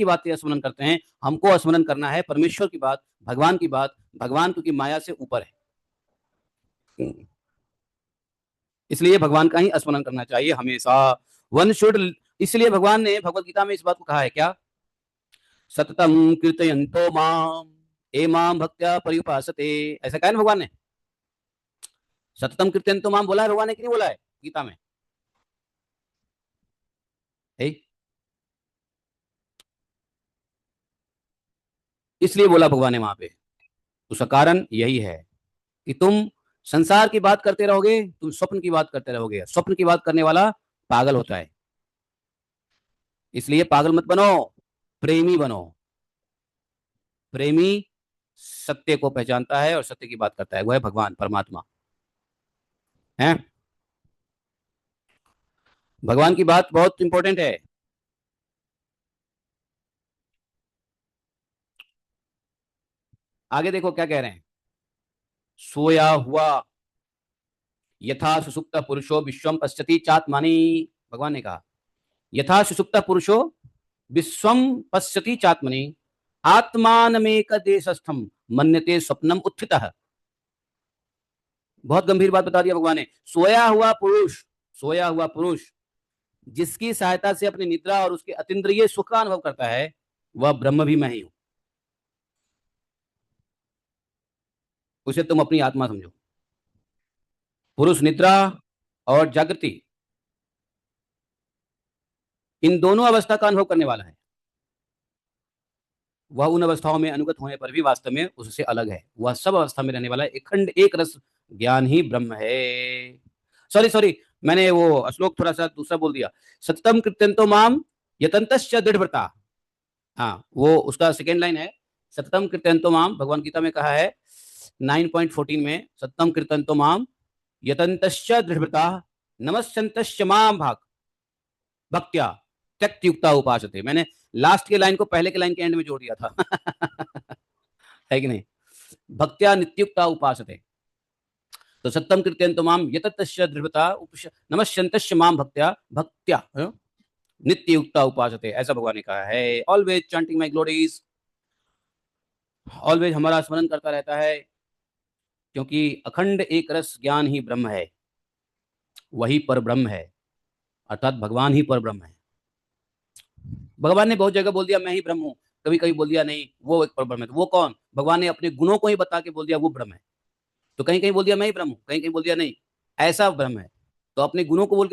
की बातें स्मरण करते हैं, हमको स्मरण करना है परमेश्वर की बात, भगवान की बात। भगवान क्योंकि माया से ऊपर है, इसलिए भगवान का ही स्मरण करना चाहिए हमेशा। वन शुड, इसलिए भगवान ने भगवत गीता में इस बात को कहा है क्या, सततम कीर्तयन्तो माम ए माम भक्त्या पर्युपासते, ऐसा कहा है ना भगवान ने। सततम कीर्तयन्तो माम बोला है भगवान ने कि नहीं बोला है गीता में? है? इसलिए बोला भगवान ने वहां पे। उसका कारण यही है कि तुम संसार की बात करते रहोगे, तुम स्वप्न की बात करते रहोगे। स्वप्न की बात करने वाला पागल होता है, इसलिए पागल मत बनो, प्रेमी बनो। प्रेमी सत्य को पहचानता है और सत्य की बात करता है, वो है भगवान परमात्मा है। भगवान की बात बहुत इंपॉर्टेंट है। आगे देखो क्या कह रहे हैं, सोया हुआ यथा सुसुप्त पुरुषो विश्वम पश्यति चात्मानि, भगवान ने कहा यथा सुसुप्त पुरुषो विश्वम पश्यति चात्मनि आत्मानमेक देशस्थम मन्यते स्वप्नम उत्थितः। बहुत गंभीर बात बता दिया भगवान ने। सोया हुआ पुरुष, सोया हुआ पुरुष जिसकी सहायता से अपनी निद्रा और उसके अतीन्द्रिय सुख का अनुभव करता है, वह ब्रह्म भी मैं ही हूं। उसे तुम अपनी आत्मा समझो। पुरुष निद्रा और जागृति, इन दोनों अवस्था का अनुभव करने वाला है। वह उन अवस्थाओं में अनुगत होने पर भी वास्तव में उससे अलग है। वह सब अवस्था में रहने वाला एक खंड एक रस ज्ञान ही ब्रह्म है। सॉरी सॉरी, मैंने वो श्लोक थोड़ा सा दूसरा बोल दिया। सततम कृत्यंतो माम यतंतश्च दृढ़व्रता, हाँ वो उसका सेकेंड लाइन है। सततम कृत्यंतो माम, भगवान गीता में कहा है 9.14 में, सततम कृत्यंतो माम यतंतश्च दृढ़व्रता नमस्यन्तश्च माम भाग भक्त्या त्यक्तयुक्ता उपासते। मैंने लास्ट के लाइन को पहले के लाइन के एंड में जोड़ दिया था है कि नहीं? भक्त्या नित्युक्ता उपासते, तो सत्यम कृत्यंतो माम यततश्च दृढ़ता नमस्यन्तश्च माम भक्त्या भक्त्या नित्ययुक्ता उपासते, ऐसा भगवान ने कहा है। Always chanting my glories, always हमारा स्मरण करता रहता है, क्योंकि अखंड एक रस ज्ञान ही ब्रह्म है, वही पर ब्रह्म है, अर्थात भगवान ही पर ब्रह्म है। भगवान ने बहुत जगह बोल दिया मैं ही ब्रह्म हूं, कभी कभी बोल दिया नहीं वो एक पर ब्रह्म है। तो वो कौन? भगवान ने अपने गुणों को ही बता के बोल दिया वो ब्रह्म है। तो कहीं कहीं बोल दिया मैं ही ब्रह्म हूं, कहीं कहीं बोल दिया नहीं ऐसा ब्रह्म है। तो अपने गुणों को बोल के